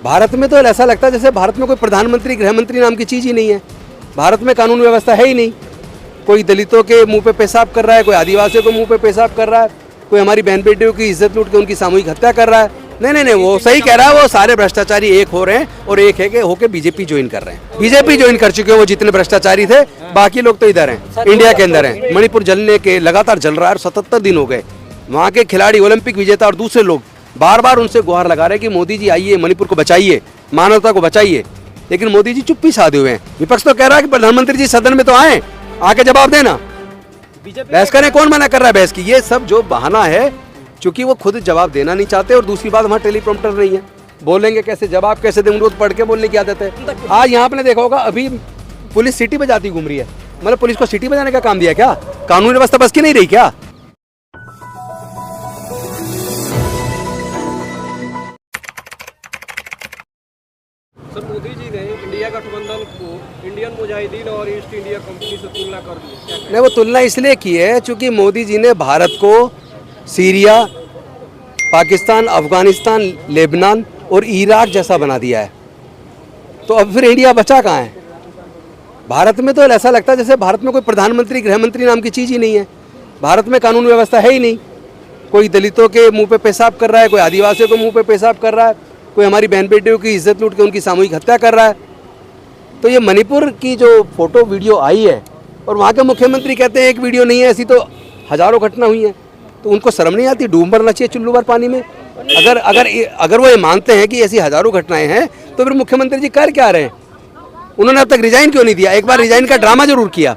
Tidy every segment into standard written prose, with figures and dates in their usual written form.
भारत में तो ऐसा लगता है जैसे भारत में कोई प्रधानमंत्री गृह मंत्री नाम की चीज़ ही नहीं है। भारत में कानून व्यवस्था है ही नहीं। कोई दलितों के मुंह पे पेशाब कर रहा है, कोई आदिवासियों के मुंह पे पेशाब कर रहा है, कोई हमारी बहन बेटियों की इज्जत लूट के उनकी सामूहिक हत्या कर रहा है। नहीं, वो सही कह रहा है, वो सारे भ्रष्टाचारी एक हो रहे हैं और एक है कि होके बीजेपी ज्वाइन कर रहे हैं। बीजेपी ज्वाइन कर चुके हैं वो जितने भ्रष्टाचारी थे, बाकी लोग तो इधर हैं, इंडिया के अंदर हैं। मणिपुर जलने के लगातार जल रहा है और 77 दिन हो गए। वहाँ के खिलाड़ी, ओलंपिक विजेता और दूसरे लोग बार बार उनसे गुहार लगा रहे हैं कि मोदी जी आइए, मणिपुर को बचाइए, मानवता को बचाइए, लेकिन मोदी जी चुप्पी साधे हुए हैं। विपक्ष तो कह रहा है कि प्रधानमंत्री जी सदन में तो आए, आके जवाब देना, बहस करें। कौन मना कर रहा है बहस की? ये सब जो बहाना है, क्योंकि वो खुद जवाब देना नहीं चाहते और दूसरी बात वहाँ टेलीप्रॉम्प्टर नहीं है, बोलेंगे कैसे, जवाब कैसे दें, उनको पढ़ के बोलने की आदत है। आज यहाँ आपने देखा होगा, अभी पुलिस सिटी बजाती घूम रही है। मतलब पुलिस को सिटी बजाने का काम दिया क्या? कानून व्यवस्था बस की नहीं रही क्या? सर, मोदी जी ने इंडिया गठबंधन को इंडियन मुजाहिदीन और ईस्ट इंडिया कंपनी से तुलना कर दी। नहीं, वो तुलना इसलिए की है क्योंकि मोदी जी ने भारत को सीरिया, पाकिस्तान, अफगानिस्तान, लेबनान और इराक जैसा बना दिया है। तो अब फिर इंडिया बचा कहाँ है? भारत में तो ऐसा लगता है जैसे भारत में कोई प्रधानमंत्री गृह मंत्री नाम की चीज़ ही नहीं है। भारत में कानून व्यवस्था है ही नहीं। कोई दलितों के मुंह पे पेशाब कर रहा है, कोई आदिवासियों के मुंह पे पेशाब कर रहा है, कोई हमारी बहन बेटियों की इज्जत लूट के उनकी सामूहिक हत्या कर रहा है। तो ये मणिपुर की जो फोटो वीडियो आई है और वहाँ के मुख्यमंत्री कहते हैं एक वीडियो नहीं है, ऐसी तो हज़ारों घटना हुई हैं। तो उनको शर्म नहीं आती? डूब मरना चाहिए चुल्लू भर पानी में। अगर वो ये मानते हैं कि ऐसी हज़ारों घटनाएं हैं तो फिर मुख्यमंत्री जी कर क्या रहे हैं? उन्होंने अब तक रिजाइन क्यों नहीं दिया? एक बार रिजाइन का ड्रामा जरूर किया।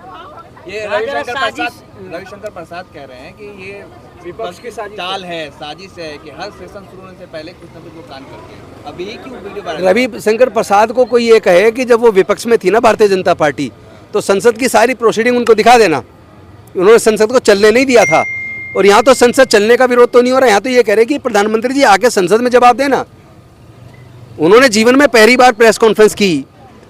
ये रविशंकर प्रसाद कह रहे हैं कि ये विपक्ष की चाल है, साजिश है कि हर सेशन शुरू होने से पहले कुछ न कुछ वो कांड करते हैं। अभी क्यों वीडियो वायरल? रविशंकर प्रसाद को कोई ये कहे कि जब वो विपक्ष में थी ना भारतीय जनता पार्टी, तो संसद की सारी प्रोसीडिंग उनको दिखा देना। उन्होंने संसद को चलने नहीं दिया था। और यहाँ तो संसद चलने का विरोध तो नहीं हो रहा, यहाँ तो ये कह रहे कि प्रधानमंत्री जी आके संसद में जवाब देना। उन्होंने जीवन में पहली बार प्रेस कॉन्फ्रेंस की।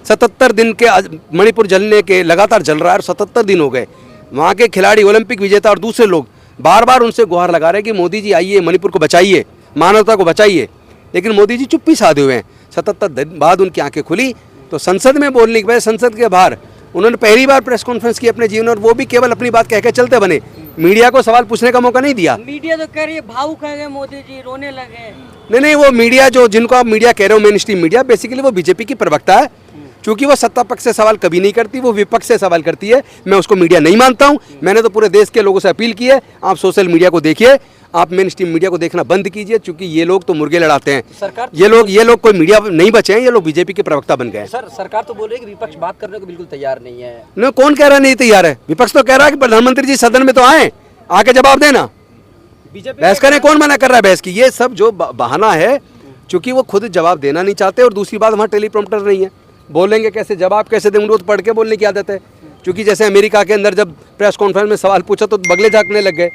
77 दिन के मणिपुर जलने के लगातार जल रहा है और 77 दिन हो गए। वहाँ के खिलाड़ी, ओलंपिक विजेता और दूसरे लोग बार बार उनसे गुहार लगा रहे हैं कि मोदी जी आइए, मणिपुर को बचाइए, मानवता को बचाइए, लेकिन मोदी जी चुप्पी साधे हुए हैं। 77 दिन बाद उनकी आंखें खुली तो संसद में बोलने के बाद, संसद के बाहर उन्होंने पहली बार प्रेस कॉन्फ्रेंस की अपने जीवन, और वो भी केवल अपनी बात कह के चलते बने। मीडिया को सवाल पूछने का मौका नहीं दिया। मीडिया तो कह रही है भावुक है मोदी जी, रोने लगे। नहीं, वो मीडिया जिनको आप मीडिया कह रहे हो, मेन स्ट्रीम मीडिया, बेसिकली वो बीजेपी की प्रवक्ता है। क्योंकि वो सत्ता पक्ष से सवाल कभी नहीं करती, वो विपक्ष से सवाल करती है। मैं उसको मीडिया नहीं मानता हूं। मैंने तो पूरे देश के लोगों से अपील की है, आप सोशल मीडिया को देखिए, आप मेन स्ट्रीम मीडिया को देखना बंद कीजिए, क्योंकि ये लोग तो मुर्गे लड़ाते हैं। सरकार ये लोग कोई मीडिया नहीं बचे हैं, ये लोग बीजेपी के प्रवक्ता बन गए। सर, सरकार तो बोल रही है कि विपक्ष बात करने को बिल्कुल तैयार नहीं है। नहीं, कौन कह रहा नहीं तैयार है? विपक्ष तो कह रहा है कि प्रधानमंत्री जी सदन में तो आए, आके जवाब देना, बहस करें। कौन मना कर रहा है बहस की? ये सब जो बहाना है, क्योंकि वो खुद जवाब देना नहीं चाहते और दूसरी बात वहाँ टेलीप्रॉम्प्टर नहीं है, बोलेंगे कैसे, जवाब कैसे दें, उनको पढ़ के बोलने की आदत है। क्योंकि जैसे अमेरिका के अंदर जब प्रेस कॉन्फ्रेंस में सवाल पूछा तो बगले झाँकने लग गए।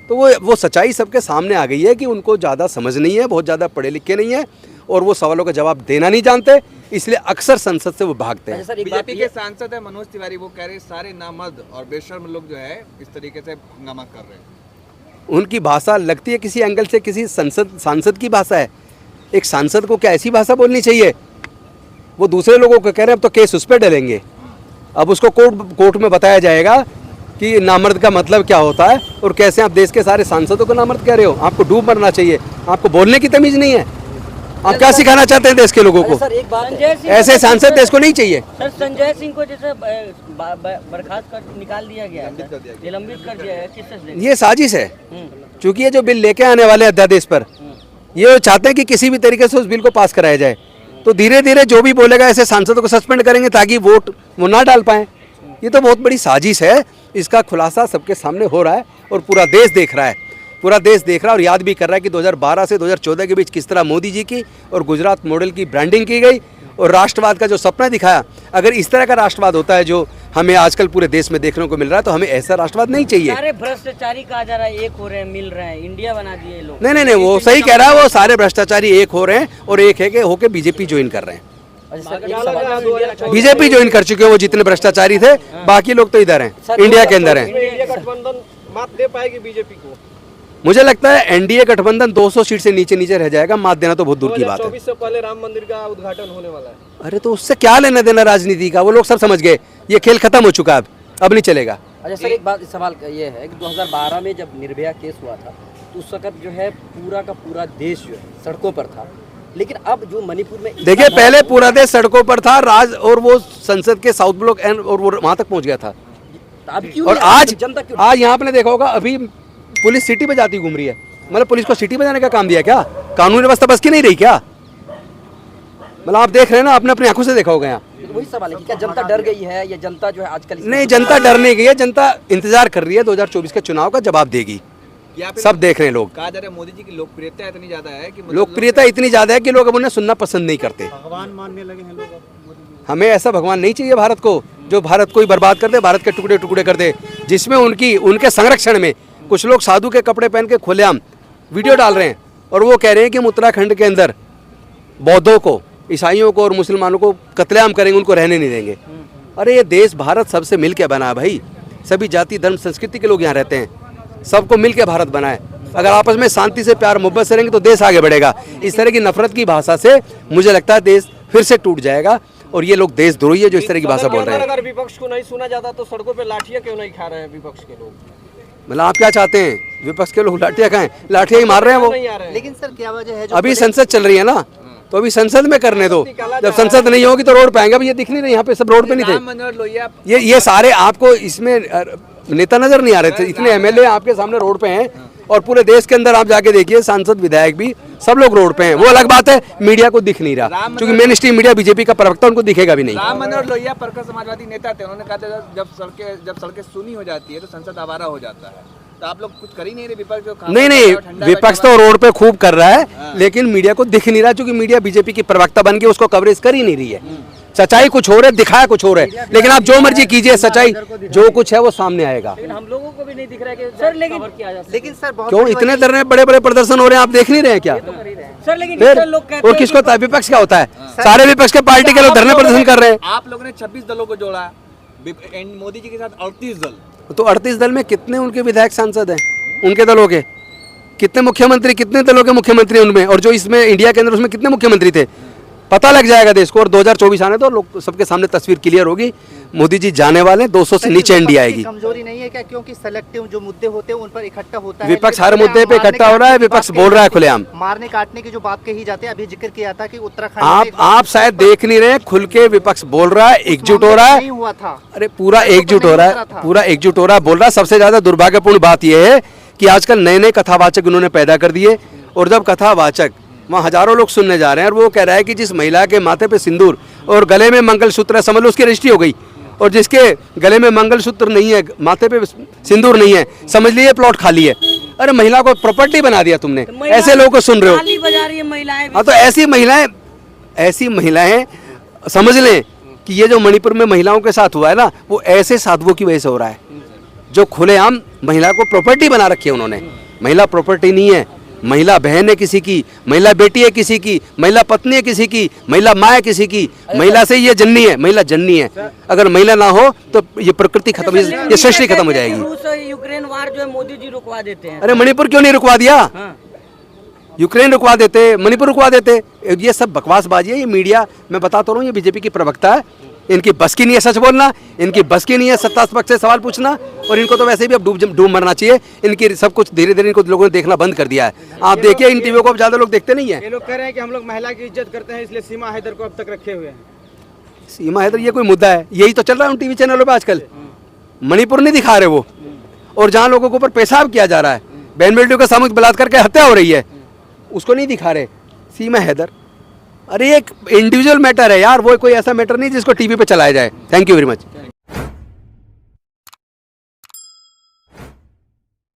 तो वो सच्चाई सबके सामने आ गई है कि उनको ज़्यादा समझ नहीं है, बहुत ज़्यादा पढ़े लिखे नहीं है और वो सवालों का जवाब देना नहीं जानते, इसलिए अक्सर संसद से वो भागते हैं। बीजेपी के सांसद है मनोज तिवारी, वो कह रहे सारे नामर्द और बेशर्म लोग जो है इस तरीके से हंगामा कर रहे हैं। उनकी भाषा लगती है किसी एंगल से किसी सांसद की भाषा है। एक सांसद को क्या ऐसी भाषा बोलनी चाहिए? वो दूसरे लोगों को कह रहे हैं अब तो केस उस पर डलेंगे, अब उसको कोर्ट में बताया जाएगा कि नामर्द का मतलब क्या होता है और कैसे आप देश के सारे सांसदों को नामर्द कह रहे हो। आपको डूब मरना चाहिए, आपको बोलने की तमीज नहीं है। आप क्या सिखाना चाहते हैं देश के लोगों को? सर, एक बात, ऐसे सांसद देश को नहीं चाहिए। सर, संजय सिंह को जैसे बर्खास्त कर निकाल दिया गया, निलंबित कर दिया है, किससे? ये साजिश है, क्योंकि ये जो बिल लेके आने वाले अध्यादेश पर, ये चाहते हैं कि किसी भी तरीके से उस बिल को पास कराया जाए। तो धीरे धीरे जो भी बोलेगा ऐसे सांसदों को सस्पेंड करेंगे ताकि वोट वो ना डाल पाएं। ये तो बहुत बड़ी साजिश है। इसका खुलासा सबके सामने हो रहा है और पूरा देश देख रहा है। पूरा देश देख रहा है और याद भी कर रहा है कि 2012 से 2014 के बीच किस तरह मोदी जी की और गुजरात मॉडल की ब्रांडिंग की गई और राष्ट्रवाद का जो सपना दिखाया। अगर इस तरह का राष्ट्रवाद होता है जो हमें आजकल पूरे देश में देखने को मिल रहा है, तो हमें ऐसा राष्ट्रवाद नहीं चाहिए। सारे भ्रष्टाचारी कहा जा रहा है, एक हो रहे हैं, मिल रहे हैं, इंडिया बना दिए लोग। नहीं, वो सही कह रहा है, वो सारे भ्रष्टाचारी एक हो रहे हैं और एक है कि होके बीजेपी ज्वाइन कर रहे हैं। बीजेपी ज्वाइन कर चुके हैं वो जितने भ्रष्टाचारी थे, बाकी लोग तो इधर हैं, इंडिया के अंदर हैं। इंडिया गठबंधन मात दे पाएगी बीजेपी को? मुझे लगता है एनडीए गठबंधन 200 सीट से नीचे नीचे रह जाएगा, मात देना तो बहुत दूर की बात है। 2024 से पहले राम मंदिर का उद्घाटन होने वाला है। अरे तो उससे क्या लेना देना राजनीति का, वो लोग सब समझ गए, ये खेल खत्म हो चुका है, अब नहीं चलेगा। अच्छा सर, एक बात सवाल ये है कि 2012 में जब निर्भया केस हुआ था तो उस वक्त जो है पूरा का पूरा देश जो है सड़कों पर था, लेकिन अब जो मणिपुर में देखिए पहले पूरा देश सड़कों पर था, राज और वो संसद के साउथ ब्लॉक एंड और वो वहां तक पहुंच गया था। अब क्यों और नहीं? आज जनता क्यों? आज यहाँ आपने देखा होगा, अभी पुलिस सिटी पे जाती घूम रही है, मतलब पुलिस को सिटी पे जाने का काम दिया क्या? कानून व्यवस्था बस की नहीं रही क्या? मतलब आप देख रहे हैं ना, आपने अपनी आंखों से देखा होगा यहाँ। तो वही सवाल है कि क्या जनता डर गई है या जनता जो है आजकल नहीं, जनता डर नहीं गई है, जनता इंतजार कर रही है 2024 के चुनाव का, जवाब देगी। या फिर सब देख रहे हैं लोग। कहा जा रहा है मोदी जी की लोकप्रियता इतनी ज्यादा है कि लोकप्रियता इतनी ज्यादा है कि लोग अब उन्हें सुनना पसंद नहीं करते। भगवान मानने लगे हैं लोग। हमें ऐसा भगवान नहीं चाहिए भारत को, जो भारत को ही बर्बाद कर दे, भारत के टुकड़े टुकड़े कर दे, जिसमें उनके संरक्षण में कुछ लोग साधु के कपड़े पहन के खुलेआम वीडियो डाल रहे हैं और वो कह रहे हैं कि हम उत्तराखंड के अंदर बौद्धों को, ईसाइयों को और मुसलमानों को कत्लेआम करेंगे, उनको रहने नहीं देंगे। अरे ये देश भारत सबसे मिल के बना है भाई, सभी जाति धर्म संस्कृति के लोग यहाँ रहते हैं, सबको मिल के भारत बना है। अगर आपस में शांति से प्यार मोहब्बत से रहेंगे तो देश आगे बढ़ेगा। इस तरह की नफरत की भाषा से मुझे लगता है देश फिर से टूट जाएगा, और ये लोग देशद्रोही है जो इस तरह की भाषा बोल रहे हैं। अगर विपक्ष को नहीं सुना जाता तो सड़कों पे लाठियां क्यों नहीं खा रहे हैं विपक्ष के लोग? मतलब आप क्या चाहते हैं, विपक्ष के लोग लाठियां खाएं? लाठियां ही मार रहे हैं वो। नहीं आ रहे हैं। लेकिन सर क्या वजह है जो अभी संसद चल रही है ना, तो अभी संसद में करने दो, जब संसद नहीं होगी तो रोड पे आएंगे। अभी ये दिख नहीं रहे, यहाँ पे सब रोड पे नहीं थे। राम मनोहर लोहिया ये सारे आपको इसमें नेता नजर नहीं आ रहे थे, इतने एमएलए आपके सामने रोड पे हैं, और पूरे देश के अंदर आप जाके देखिए सांसद विधायक भी सब लोग रोड पे हैं। वो अलग बात है, मीडिया को दिख नहीं रहा, क्योंकि मेन स्ट्रीम मीडिया बीजेपी का प्रवक्ता उनको दिखेगा भी नहीं। राम मनोहर लोहिया प्रखर समाजवादी नेता थे, उन्होंने कहा था जब सड़कें सूनी हो जाती है तो संसद आवारा हो जाता है। तो आप लोग कुछ कर ही नहीं रहे, विपक्ष नहीं, विपक्ष तो रोड पे खूब कर रहा है, लेकिन मीडिया को दिख नहीं रहा, क्योंकि मीडिया बीजेपी की प्रवक्ता बन के उसको कवरेज कर ही नहीं रही है। सच्चाई कुछ और है, दिखाया कुछ और है, लेकिन आप जो मर्जी कीजिए, सच्चाई जो कुछ है वो सामने आएगा। लेकिन हम लोगों को भी नहीं दिख रहा है कि सर लेकिन सर बहुत क्यों इतने डर रहे हैं? बड़े बड़े प्रदर्शन हो रहे हैं, आप देख नहीं रहे हैं क्या? सर लेकिन फिर लोग कहते और हैं किसको होता है? विपक्ष क्या होता है? सारे विपक्ष के पार्टी के लोग धरने प्रदर्शन कर रहे हैं। आप लोगों ने 26 दलों को जोड़ा, मोदी जी के साथ 38 दल। तो 38 दल में कितने उनके विधायक सांसद हैं, उनके दलों के? कितने मुख्यमंत्री, कितने दलों के मुख्यमंत्री उनमें? और जो इसमें इंडिया के अंदर उसमें कितने मुख्यमंत्री थे? पता लग जाएगा देश को। और 2024 आने तो लोग सबके सामने तस्वीर क्लियर होगी। मोदी जी जाने वाले, 200 से नीचे इंडिया आएगी। कमजोरी नहीं है क्या? क्योंकि सेलेक्टिव जो मुद्दे होते हैं उन पर इकट्ठा होता है। विपक्ष हर मुद्दे पे इकट्ठा हो रहा है, विपक्ष बोल रहा है खुलेआम। मारने काटने की जो बात कही जाती है, अभी जिक्र किया था कि उत्तराखंड आप शायद देख नहीं रहे, खुल के विपक्ष बोल रहा है, एकजुट हो रहा है। नहीं हुआ था। अरे पूरा एकजुट हो रहा है, पूरा एकजुट हो रहा है, बोल रहा है। सबसे ज्यादा दुर्भाग्यपूर्ण बात यह है कि आजकल नए नए कथावाचक उन्होंने पैदा कर दिए, और जब कथावाचक वहाँ हजारों लोग सुनने जा रहे हैं, और वो कह रहा है कि जिस महिला के माथे पे सिंदूर और गले में मंगलसूत्र है, समझ लो उसकी रजिस्ट्री हो गई, और जिसके गले में मंगलसूत्र नहीं है, माथे पे सिंदूर नहीं है, समझ लिए प्लॉट खाली है। अरे महिला को प्रॉपर्टी बना दिया तुमने, ऐसे लोगों को सुन रहे हो। ताली बजा रही है महिलाएं। हाँ, तो ऐसी महिलाएं समझ लें कि ये जो मणिपुर में महिलाओं के साथ हुआ है ना, वो ऐसे साधुओं की वजह से हो रहा है, जो खुलेआम महिला को प्रॉपर्टी बना रखी है उन्होंने। महिला प्रॉपर्टी नहीं है, महिला बहन है किसी की, महिला बेटी है किसी की, महिला पत्नी है किसी की, महिला माँ है किसी की। महिला से ये जननी है, महिला जननी है। अगर महिला ना हो तो ये प्रकृति खत्म, ये सृष्टि खत्म हो जाएगी। रूस और यूक्रेन वार जो है मोदी जी रुकवा देते हैं। अरे मणिपुर क्यों नहीं रुकवा दिया? यूक्रेन रुकवा देते, मणिपुर रुकवा देते। ये सब बकवासबाजी है। ये मीडिया, मैं बताता रहा हूँ, ये बीजेपी की प्रवक्ता है, इनकी बस की नहीं है सच बोलना, इनकी बस की नहीं है सत्ता पक्ष से सवाल पूछना, और इनको तो वैसे भी अब डूब मरना चाहिए। इनकी सब कुछ धीरे धीरे इनको लोगों ने देखना बंद कर दिया है। आप देखिए इन टीवियों को अब ज्यादा लोग देखते नहीं है। ये लोग कह रहे हैं कि हम लोग महिला की इज्जत करते हैं, इसलिए सीमा हैदर को अब तक रखे हुए हैं। सीमा हैदर ये कोई मुद्दा है? यही तो चल रहा है उन टीवी चैनलों पे आजकल। मणिपुर नहीं दिखा रहे वो, और जहाँ लोगों के ऊपर पेशाब किया जा रहा है, बहन बेटियों का सामूहिक बलात्कार की हत्या हो रही है, उसको नहीं दिखा रहे। सीमा हैदर, अरे एक इंडिविजुअल मैटर है यार, वो कोई ऐसा मैटर नहीं जिसको टीवी पे चलाया जाए। Thank you very much.